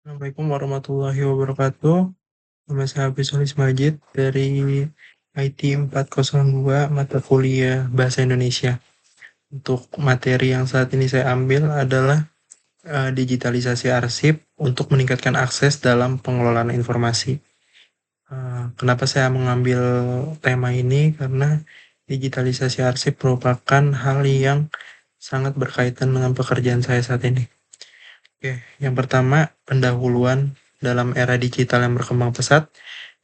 Assalamualaikum warahmatullahi wabarakatuh. Nama saya Hafizulis Majid dari IT 402 mata kuliah Bahasa Indonesia. Untuk materi yang saat ini saya ambil adalah digitalisasi arsip untuk meningkatkan akses dalam pengelolaan informasi. Kenapa saya mengambil tema ini? Karena digitalisasi arsip merupakan hal yang sangat berkaitan dengan pekerjaan saya saat ini. Oke, yang pertama, pendahuluan dalam era digital yang berkembang pesat.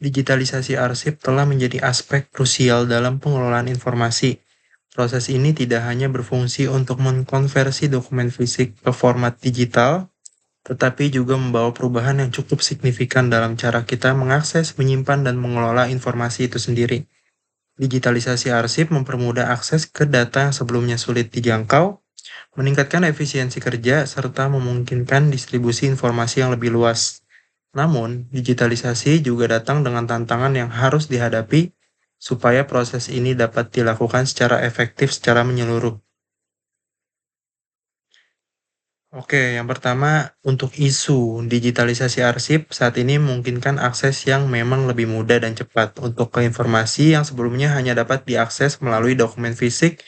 Digitalisasi arsip telah menjadi aspek krusial dalam pengelolaan informasi. Proses ini tidak hanya berfungsi untuk mengkonversi dokumen fisik ke format digital, tetapi juga membawa perubahan yang cukup signifikan dalam cara kita mengakses, menyimpan, dan mengelola informasi itu sendiri. Digitalisasi arsip mempermudah akses ke data yang sebelumnya sulit dijangkau, meningkatkan efisiensi kerja, serta memungkinkan distribusi informasi yang lebih luas. Namun, digitalisasi juga datang dengan tantangan yang harus dihadapi supaya proses ini dapat dilakukan secara efektif secara menyeluruh. Oke, yang pertama untuk isu digitalisasi arsip saat ini memungkinkan akses yang memang lebih mudah dan cepat untuk ke informasi yang sebelumnya hanya dapat diakses melalui dokumen fisik.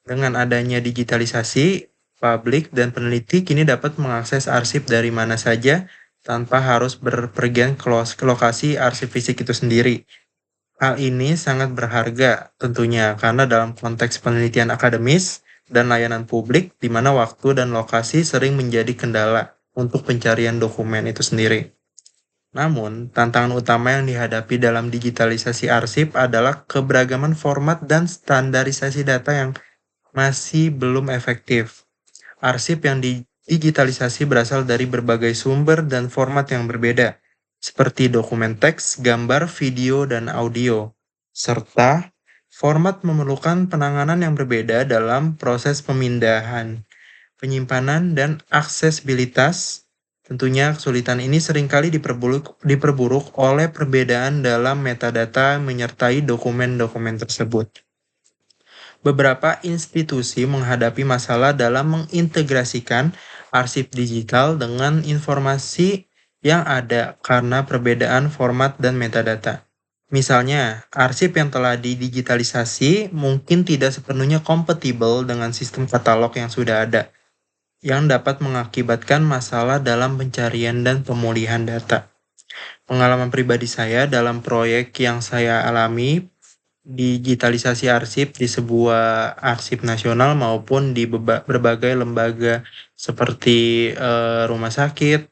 Dengan adanya digitalisasi, publik dan peneliti kini dapat mengakses arsip dari mana saja tanpa harus berpergian ke lokasi arsip fisik itu sendiri. Hal ini sangat berharga tentunya karena dalam konteks penelitian akademis dan layanan publik di mana waktu dan lokasi sering menjadi kendala untuk pencarian dokumen itu sendiri. Namun, tantangan utama yang dihadapi dalam digitalisasi arsip adalah keberagaman format dan standarisasi data yang masih belum efektif. Arsip yang digitalisasi berasal dari berbagai sumber dan format yang berbeda, seperti dokumen teks, gambar, video, dan audio, serta format memerlukan penanganan yang berbeda dalam proses pemindahan, penyimpanan, dan aksesibilitas. Tentunya kesulitan ini seringkali diperburuk oleh perbedaan dalam metadata menyertai dokumen-dokumen tersebut. Beberapa institusi menghadapi masalah dalam mengintegrasikan arsip digital dengan informasi yang ada karena perbedaan format dan metadata. Misalnya, arsip yang telah didigitalisasi mungkin tidak sepenuhnya kompatibel dengan sistem katalog yang sudah ada, yang dapat mengakibatkan masalah dalam pencarian dan pemulihan data. Pengalaman pribadi saya dalam proyek yang saya alami digitalisasi arsip di sebuah arsip nasional maupun di berbagai lembaga seperti rumah sakit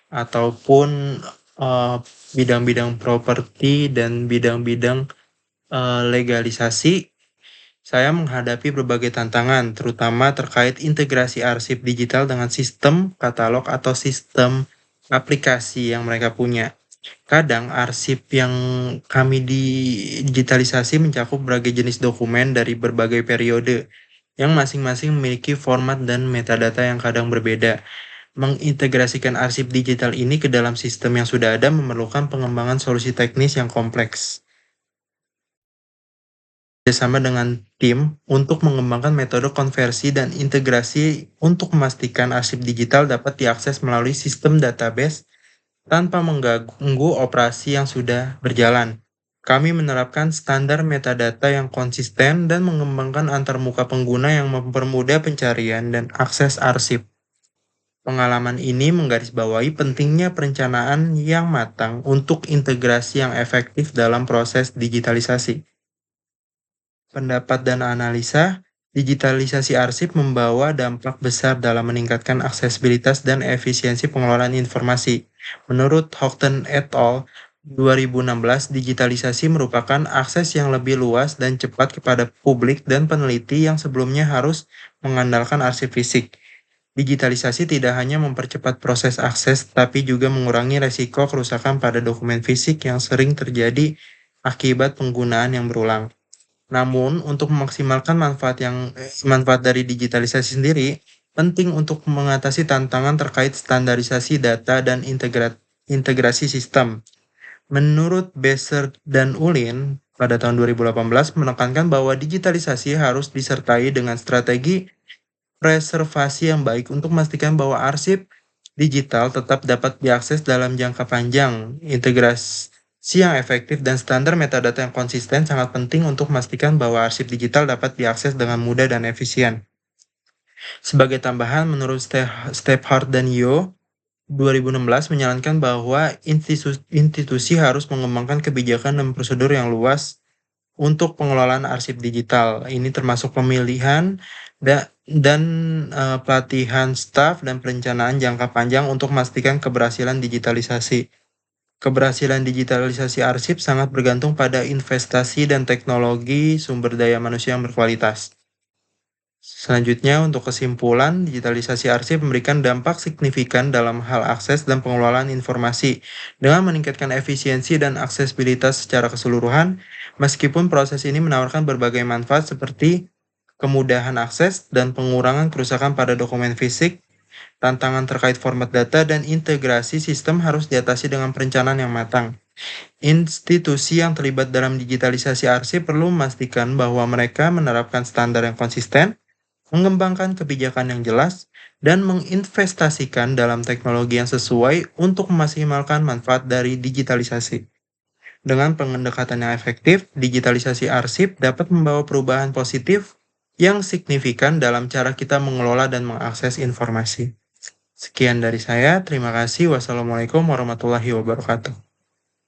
ataupun eh, bidang-bidang properti dan bidang-bidang legalisasi. Saya menghadapi berbagai tantangan, terutama terkait integrasi arsip digital dengan sistem katalog atau sistem aplikasi yang mereka punya. Kadang arsip yang kami digitalisasi mencakup berbagai jenis dokumen dari berbagai periode, yang masing-masing memiliki format dan metadata yang kadang berbeda. Mengintegrasikan arsip digital ini ke dalam sistem yang sudah ada memerlukan pengembangan solusi teknis yang kompleks. Bersama dengan tim untuk mengembangkan metode konversi dan integrasi untuk memastikan arsip digital dapat diakses melalui sistem database tanpa mengganggu operasi yang sudah berjalan. Kami menerapkan standar metadata yang konsisten dan mengembangkan antarmuka pengguna yang mempermudah pencarian dan akses arsip. Pengalaman ini menggarisbawahi pentingnya perencanaan yang matang untuk integrasi yang efektif dalam proses digitalisasi. Pendapat dan analisa, digitalisasi arsip membawa dampak besar dalam meningkatkan aksesibilitas dan efisiensi pengelolaan informasi. Menurut Houghton et al. 2016, digitalisasi merupakan akses yang lebih luas dan cepat kepada publik dan peneliti yang sebelumnya harus mengandalkan arsip fisik. Digitalisasi tidak hanya mempercepat proses akses, tapi juga mengurangi resiko kerusakan pada dokumen fisik yang sering terjadi akibat penggunaan yang berulang. Namun, untuk memaksimalkan manfaat dari digitalisasi sendiri, penting untuk mengatasi tantangan terkait standarisasi data dan integrasi sistem. Menurut Besser dan Ulin, pada tahun 2018 menekankan bahwa digitalisasi harus disertai dengan strategi preservasi yang baik untuk memastikan bahwa arsip digital tetap dapat diakses dalam jangka panjang. Integrasi yang efektif dan standar metadata yang konsisten sangat penting untuk memastikan bahwa arsip digital dapat diakses dengan mudah dan efisien. Sebagai tambahan, menurut Stephart dan Yo, 2016 menyarankan bahwa institusi harus mengembangkan kebijakan dan prosedur yang luas untuk pengelolaan arsip digital. Ini termasuk pemilihan dan pelatihan staf dan perencanaan jangka panjang untuk memastikan keberhasilan digitalisasi. Keberhasilan digitalisasi arsip sangat bergantung pada investasi dan teknologi sumber daya manusia yang berkualitas. Selanjutnya, untuk kesimpulan, digitalisasi arsip memberikan dampak signifikan dalam hal akses dan pengelolaan informasi dengan meningkatkan efisiensi dan aksesibilitas secara keseluruhan, meskipun proses ini menawarkan berbagai manfaat seperti kemudahan akses dan pengurangan kerusakan pada dokumen fisik, tantangan terkait format data, dan integrasi sistem harus diatasi dengan perencanaan yang matang. Institusi yang terlibat dalam digitalisasi arsip perlu memastikan bahwa mereka menerapkan standar yang konsisten, mengembangkan kebijakan yang jelas, dan menginvestasikan dalam teknologi yang sesuai untuk memaksimalkan manfaat dari digitalisasi. Dengan pendekatan yang efektif, digitalisasi arsip dapat membawa perubahan positif yang signifikan dalam cara kita mengelola dan mengakses informasi. Sekian dari saya, terima kasih. Wassalamualaikum warahmatullahi wabarakatuh.